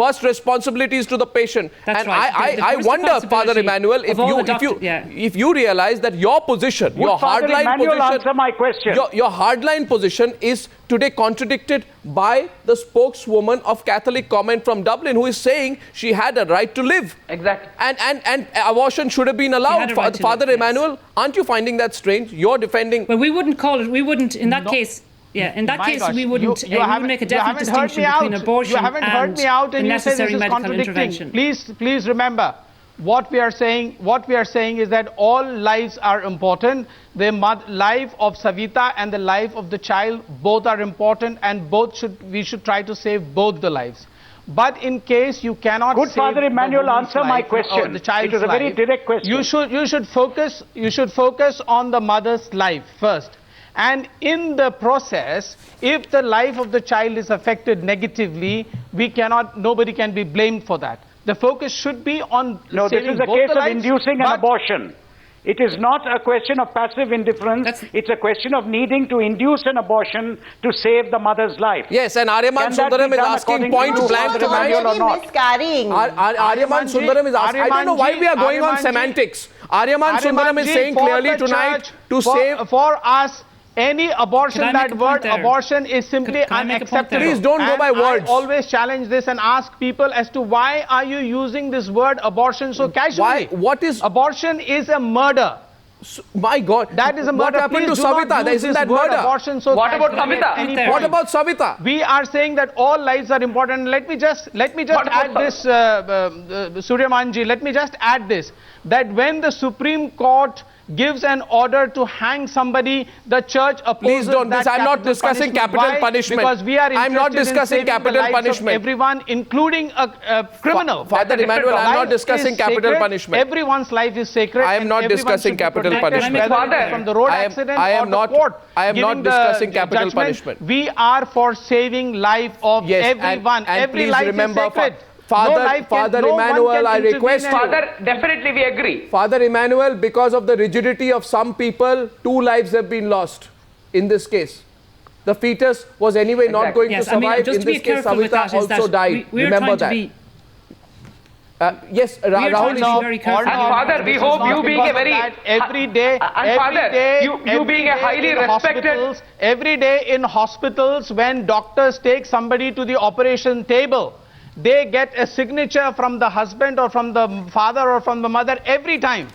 First responsibility is to the patient. That's and right. I wonder, Father Emmanuel, if you realize that your position, your hardline position, answer my question. Your hardline position is today contradicted by the spokeswoman of Catholic Comment from Dublin, who is saying she had a right to live. Exactly. And abortion should have been allowed. Father Emmanuel, aren't you finding that strange? You're defending... Well, we wouldn't call it, we wouldn't, in that case... Yeah, in that case, we wouldn't make a definite distinction between abortion and the necessary medical intervention. Please remember, what we are saying is that all lives are important. The life of Savita and the life of the child, both are important, and we should try to save both the lives. But in case you cannot Good Father Emmanuel, answer my question. The child's it was a very direct question. You should focus on the mother's life first. And in the process, if the life of the child is affected negatively, nobody can be blamed for that. The focus should be on No, this is a case of inducing an abortion. It is not a question of passive indifference. It's a question of needing to induce an abortion to save the mother's life. Yes, and Aryaman Sundaram is asking point blank tonight. Aryaman Sundaram is asking. I don't know why we are going on semantics. Aryaman Sundaram is saying clearly tonight to save... For us, any abortion, that word abortion is simply unacceptable. Please don't go by words. I always challenge this and ask people as to why are you using this word abortion so casually? What is... Abortion is a murder. My God. That is a murder. What happened to Savita? Isn't that murder? Abortion so what about Savita? What about Savita? We are saying that all lives are important. Let me just add this, Suryamanji, let me just add this, that when the Supreme Court gives an order to hang somebody, the church opposes. Please don't. I'm not discussing capital punishment. Because we are I'm not discussing capital punishment. Everyone, including a criminal. Father Emmanuel, I'm not discussing capital punishment. Everyone's life is sacred. I am not discussing capital punishment. From the road accident or the court. I am not discussing capital punishment. We are for saving life of everyone. Every life is sacred. Father Emmanuel, I request... Father, definitely we agree. Father Emmanuel, because of the rigidity of some people, 2 lives have been lost in this case. The fetus was anyway not going to survive. In this case, Savita also died. Remember that. Yes, Rahul is very careful. And Father, we hope you being a very... Every day, you being a highly respected... Every day in hospitals, when doctors take somebody to the operation table, they get a signature from the husband or from the father or from the mother every time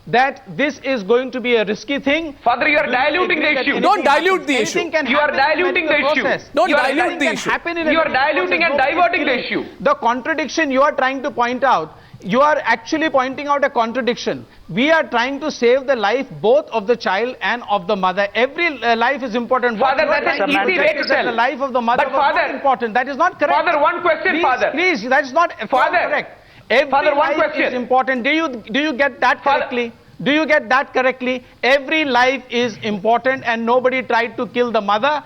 that this is going to be a risky thing. Father, you are diluting the issue. Don't dilute the issue. You are diluting the issue. Don't dilute the issue. You are diluting and diverting the issue. The contradiction you are trying to point out, you are actually pointing out a contradiction. We are trying to save the life both of the child and of the mother. Every life is important. Father, that's an easy way to tell. The life of the mother is not important. That is not correct. Father, one question, Father. Please, that is not correct. Every life is important. Do you get that correctly? Do you get that correctly? Every life is important, and nobody tried to kill the mother.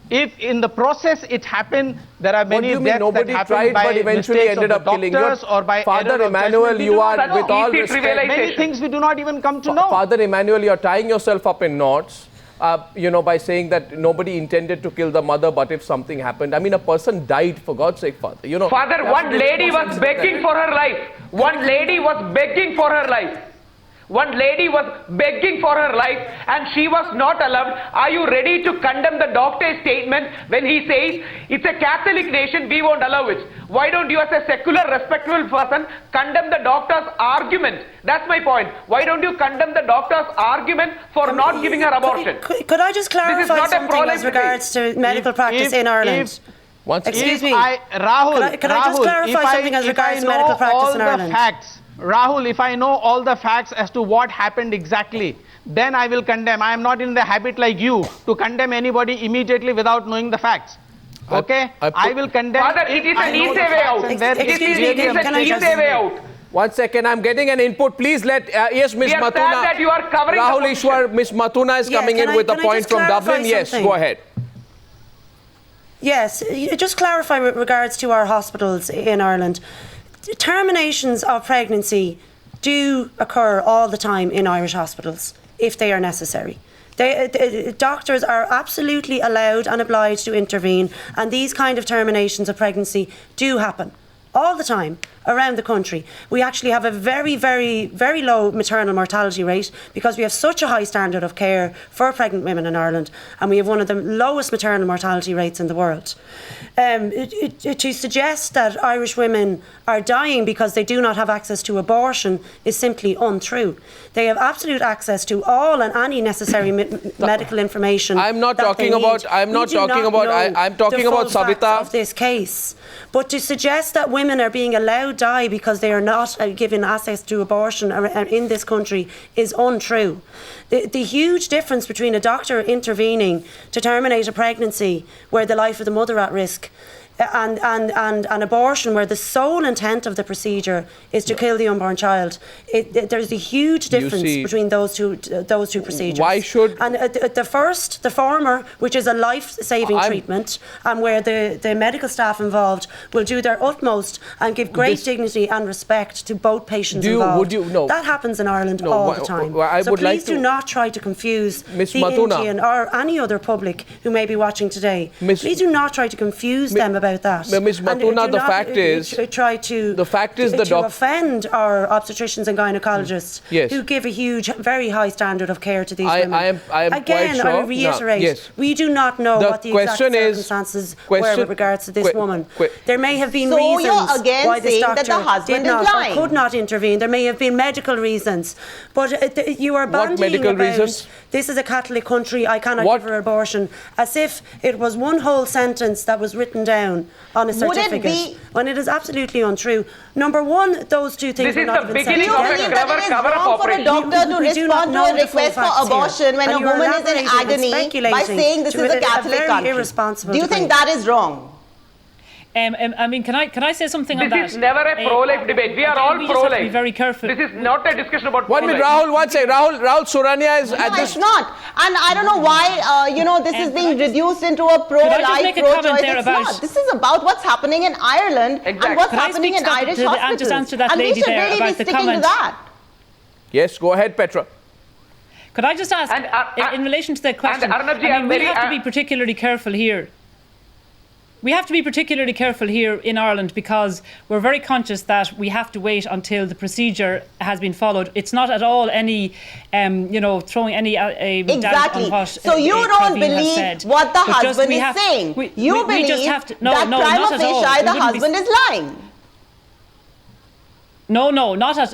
If in the process it happened, there are many deaths nobody that tried, happened by but eventually ended up killing or by Father Emmanuel, you are, with all respect, many things we do not even come to know. Father Emmanuel, you are tying yourself up in knots, by saying that nobody intended to kill the mother, but if something happened, I mean, a person died, for God's sake, Father. Father, one lady was begging for her life. One lady was begging for her life. One lady was begging for her life and she was not allowed. Are you ready to condemn the doctor's statement when he says it's a Catholic nation, we won't allow it? Why don't you, as a secular, respectable person, condemn the doctor's argument? That's my point. Why don't you condemn the doctor's argument for not giving her abortion? Could I just clarify something as regards to medical practice in Ireland? Excuse me. Rahul, could I just clarify something as regards to medical practice in Ireland? Rahul, if I know all the facts as to what happened exactly, then I will condemn. I am not in the habit like you to condemn anybody immediately without knowing the facts. Okay? I will condemn. Father, it is an easy way out. It is an easy way out. 1 second, I'm getting an input. Please let, yes, Ms. Matuna. That you are covering Rahul Ishwar, Ms. Matuna is coming in with a point from Dublin. Yes, go ahead. Yes, just clarify with regards to our hospitals in Ireland. Terminations of pregnancy do occur all the time in Irish hospitals if they are necessary. Doctors are absolutely allowed and obliged to intervene, and these kind of terminations of pregnancy do happen. all the time around the country. We actually have a very, very, very low maternal mortality rate because we have such a high standard of care for pregnant women in Ireland, and we have one of the lowest maternal mortality rates in the world. To suggest that Irish women are dying because they do not have access to abortion is simply untrue. They have absolute access to all and any necessary medical information. I'm talking about Savita of this case. But to suggest that women are being allowed die because they are not given access to abortion in this country is untrue. The huge difference between a doctor intervening to terminate a pregnancy where the life of the mother at risk and an abortion where the sole intent of the procedure is to kill the unborn child. There's a huge difference between those two procedures. Why should... And the former, which is a life-saving treatment, and where the medical staff involved will do their utmost and give great dignity and respect to both patients involved. That happens in Ireland all the time. So please do not try to confuse the Indian or any other public who may be watching today. Please do not try to confuse them about that. Ms. Matuna, the fact is to offend our obstetricians and gynecologists who give a huge, very high standard of care to these women. I am Again, quite sure. I reiterate, we do not know what the exact circumstances were with regards to this woman. There may have been reasons why this doctor did not or could not intervene. There may have been medical reasons. But you are bandying about, this is a Catholic country, I cannot give her abortion, as if it was one whole sentence that was written down on a certificate, when it is absolutely untrue. Number one, those two things are not even said together. This is the beginning of a clever cover-up operation. For a doctor to respond to a request for abortion when a woman is in agony by saying this is a Catholic country. Do you think that is wrong? I mean, can I say something on that? This is never a pro-life debate. We are all pro-life. We have to be very careful. This is not a discussion about pro-life. 1 minute, Rahul, one second. Rahul Surania is at this... No, it's not. And I don't know why, this is being reduced into a pro-life, pro-choice. It's not. This is about what's happening in Ireland and what's happening in Irish hospitals. Just answer that lady there about the comment. And we should really be sticking to that. Yes, go ahead, Petra. Could I just ask, in relation to that question, we have to be particularly careful here. We have to be particularly careful here in Ireland because we're very conscious that we have to wait until the procedure has been followed. It's not at all any, throwing any doubt on what so you don't believe what the husband is saying. You believe that prima facie the husband is lying. No,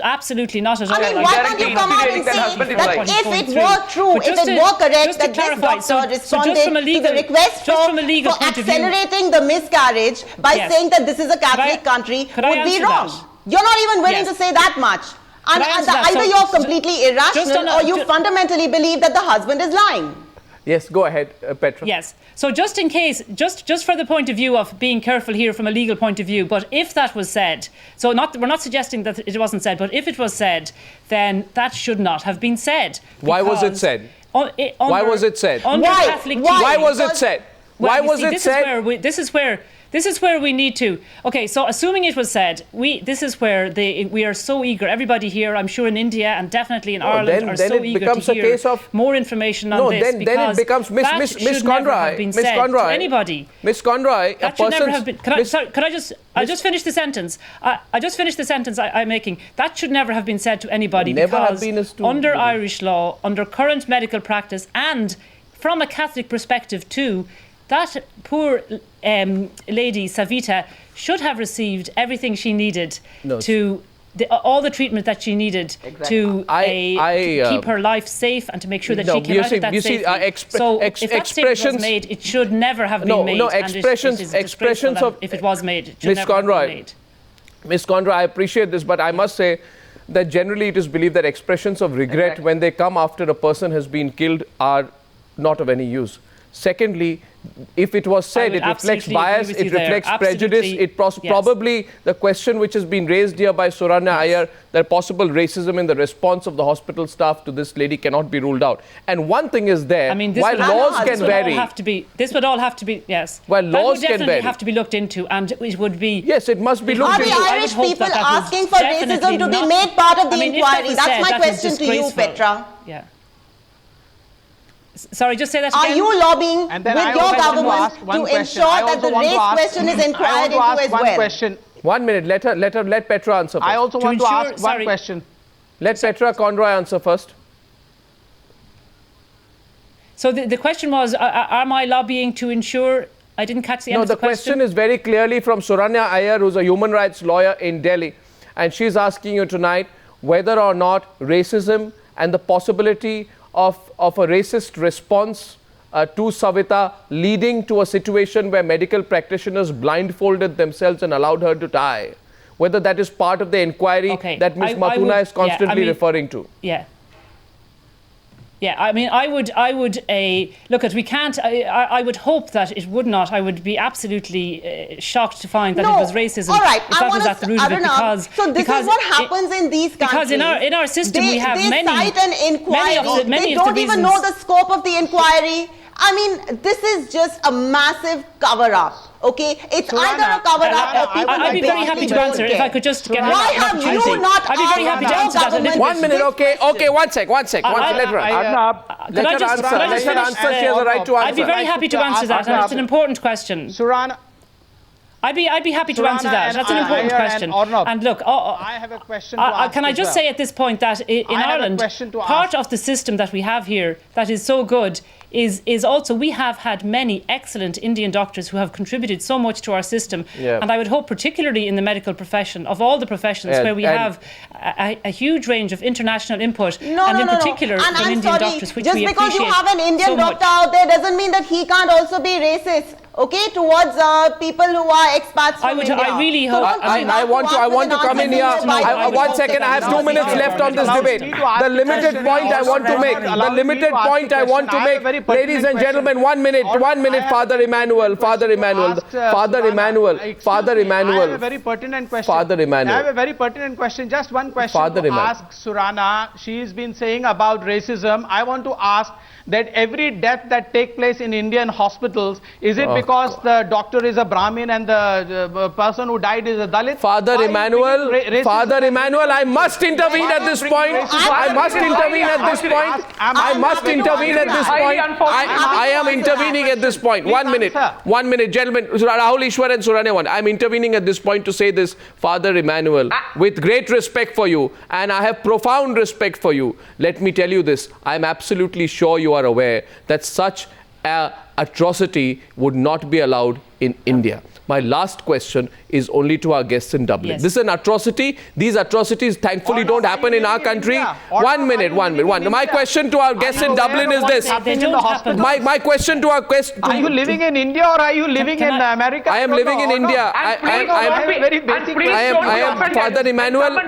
absolutely not at all. I mean, why can't you come out and say that if it were true, if it were correct that this doctor responded to the request for accelerating the miscarriage by saying that this is a Catholic country would be wrong? You're not even willing to say that much. And either you're completely irrational or you fundamentally believe that the husband is lying. Yes, go ahead, Petra. Yes. So just in case, just for the point of view of being careful here from a legal point of view, but if that was said, we're not suggesting that it wasn't said, but if it was said, then that should not have been said. Why was it said? Why was it said? Why was it said? Why was it said? This is where we need to. Okay, so assuming it was said, this is where we are so eager. Everybody here, I'm sure in India and definitely in Ireland, are so eager to hear more information on this. Then it becomes Miss Conroy. Anybody. Miss Conroy. That should never have been. I'll just finish the sentence. I just finished the sentence I'm making. That should never have been said to anybody because under Irish law, under current medical practice, and from a Catholic perspective too, that poor lady, Savita, should have received everything she needed to all the treatment that she needed to keep her life safe and to make sure that she came out of that safely. So if that statement was made, it should never have been made. Expressions of if it was made, it should never have been made. Ms. Conroy, I appreciate this, but I must say that generally it is believed that expressions of regret when they come after a person has been killed are not of any use. Secondly, if it was said, it reflects bias, it reflects prejudice, it probably the question which has been raised here by Suranya Iyer, that possible racism in the response of the hospital staff to this lady cannot be ruled out. And one thing is there, while laws can vary... This would all have to be, yes. While laws can vary... That would definitely have to be looked into, and it would be... Yes, it must be looked into. Are the Irish people asking for racism to be made part of the inquiry? That's my question to you, Petra. Yeah. Sorry, just say that again. Are you lobbying with your government to ensure that the race question is inquired into as well? 1 minute. Let Petra answer first. I also want to ask one question. Let Petra Conroy answer first. So the question was, am I lobbying to ensure? I didn't catch the end of the question. No, the question is very clearly from Suranya Iyer, who's a human rights lawyer in Delhi. And she's asking you tonight whether or not racism and the possibility of a racist response to Savita leading to a situation where medical practitioners blindfolded themselves and allowed her to die, whether that is part of the inquiry that Ms. Mathuna is constantly referring to. Yeah, I mean, I would look at, we can't, I would hope that it would not. I would be absolutely shocked to find that it was racism. All right, if that was at the root of it, because so this is what happens in these countries. Because in our system we have they cite an inquiry. They don't even know the scope of the inquiry. I mean, this is just a massive cover-up. Okay, it's either a cover-up or people. I'd be very happy to answer if I could just get an opportunity. Why have you not I'd be very happy to answer that. 1 minute, okay, 1 sec. Let her answer. She has a right to answer. I'd be very happy to answer that, and it's an important question. Surana, I'd be happy to answer that. That's an important question. And look, I have a question to ask. Can I just say at this point that in Ireland, part of the system that we have here that is so good is also we have had many excellent Indian doctors who have contributed so much to our system. And I would hope particularly in the medical profession, of all the professions where we have a huge range of international input, and in particular from Indian doctors, which we appreciate. Just because you have an Indian doctor out there doesn't mean that he can't also be racist. Okay, towards people who are expats from India. I really hope. I want to come in here. 1 second. I have 2 minutes left on this debate. The limited point I want to make. Ladies and gentlemen, 1 minute. Father Emmanuel. I have a very pertinent question. I have a very pertinent question. Just one question to ask Surana. She's been saying about racism. I want to ask that every death that takes place in Indian hospitals, is it because the doctor is a Brahmin and the person who died is a Dalit? Father Emmanuel, I must intervene at this point. I am intervening at this point. 1 minute. 1 minute, gentlemen. Rahul Ishwar and Suranya, I'm intervening at this point to say this, Father Emmanuel, with great respect for you, and I have profound respect for you. Let me tell you this. I'm absolutely sure you are aware that such atrocity would not be allowed in India. My last question is only to our guests in Dublin. Yes. This is an atrocity. These atrocities thankfully don't happen in our country. 1 minute. My question to our guests in Dublin is this. My question to our guests. Are you living in India or are you living in America? I am living in India. I am Father Emmanuel.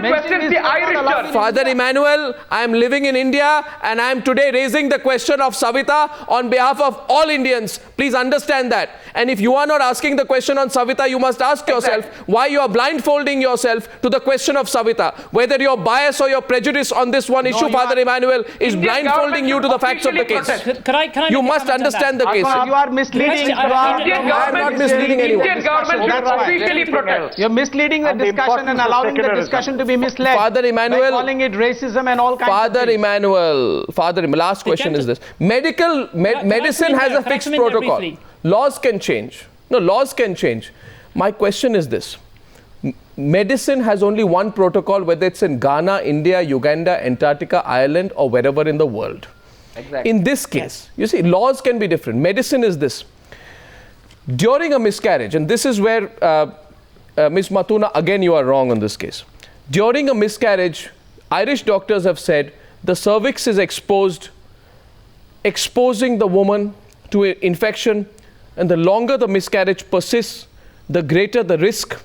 Father Emmanuel, I am living in India and I am today raising the question of Savita on behalf of all Indians. Please understand that. And if you are not asking the question on Savita, you must ask yourself why you are blindfolding yourself to the question of Savita. Whether your bias or your prejudice on this one issue, Father Emmanuel, is blindfolding you to the facts of the case. You must understand the case. You are misleading. I am not misleading anyone. Indian government should officially protest. You're misleading the discussion and allowing the discussion to be misled. Father Emmanuel, calling it racism and all kinds of things. Father Emmanuel, last question is this. Medicine has a fixed protocol. Laws can change. No, laws can change. My question is this. Medicine has only one protocol, whether it's in Ghana, India, Uganda, Antarctica, Ireland, or wherever in the world. Exactly. In this case, you see, laws can be different. Medicine is this. During a miscarriage, and this is where, Ms. Mathuna, again, you are wrong on this case. During a miscarriage, Irish doctors have said the cervix is exposed, exposing the woman to infection, and the longer the miscarriage persists, the greater the risk.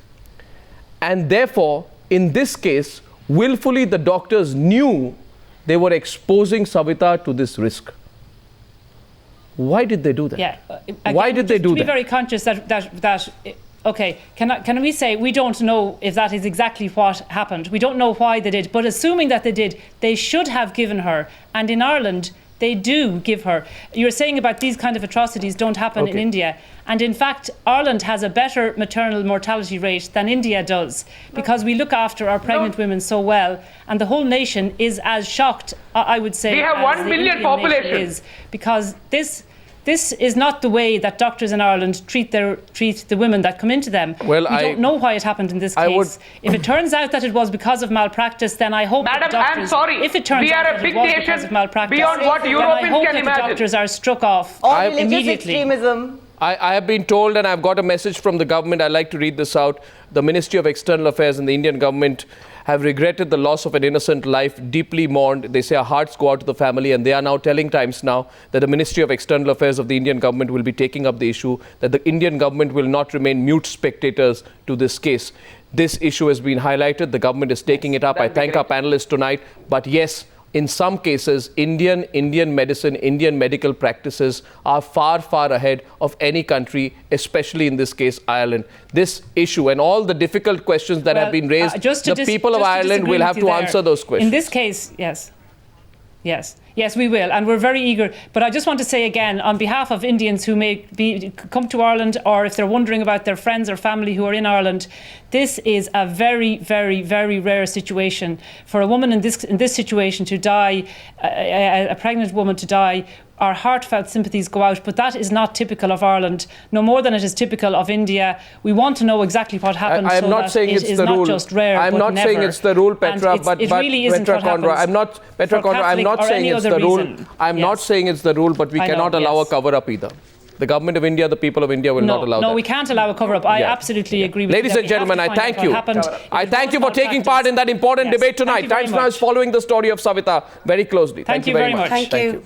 And therefore, in this case, willfully the doctors knew they were exposing Savita to this risk. Why did they do that? Yeah. Why did they do that? To be very conscious that okay, can we say we don't know if that is exactly what happened. We don't know why they did, but assuming that they did, they should have given her. And in Ireland, they do give her. You're saying about these kind of atrocities don't happen in India. And in fact, Ireland has a better maternal mortality rate than India does because we look after our pregnant women so well. And the whole nation is as shocked, I would say, we have 1 million population. Is because this this is not the way that doctors in Ireland treat the women that come into them. Well, we don't know why it happened in this case. If it turns out that it was because of malpractice, then I hope Madam, doctors, I'm sorry. if it turns out that it was because of malpractice, beyond what Europeans can imagine. The doctors are struck off immediately. Extremism. I have been told, and I've got a message from the government, I'd like to read this out. The Ministry of External Affairs and the Indian government have regretted the loss of an innocent life, deeply mourned. They say our hearts go out to the family, and they are now telling Times Now that the Ministry of External Affairs of the Indian government will be taking up the issue, that the Indian government will not remain mute spectators to this case. This issue has been highlighted. The government is taking it up. I thank our panelists tonight. But yes, in some cases, Indian medicine, Indian medical practices are far, far ahead of any country, especially in this case, Ireland. This issue and all the difficult questions that have been raised, the people of Ireland will have to answer those questions. In this case, yes, we will, and we're very eager. But I just want to say again, on behalf of Indians who may come to Ireland, or if they're wondering about their friends or family who are in Ireland, this is a very, very, very rare situation for a woman in this situation to die, a pregnant woman to die. Our heartfelt sympathies go out, but that is not typical of Ireland, no more than it is typical of India. We want to know exactly what happened. I'm not saying it's the rule. Just rare, I'm not saying it's the rule, Petra, but really isn't Petra Condra, I'm not saying it's the rule. I'm not saying it's the rule, but we cannot allow a cover-up either. The government of India, the people of India will not allow that. No, we can't allow a cover-up. I absolutely agree with you. Ladies and gentlemen, I thank you. I thank you for taking part in that important debate tonight. Times Now is following the story of Savita very closely. Thank you very much. Thank you.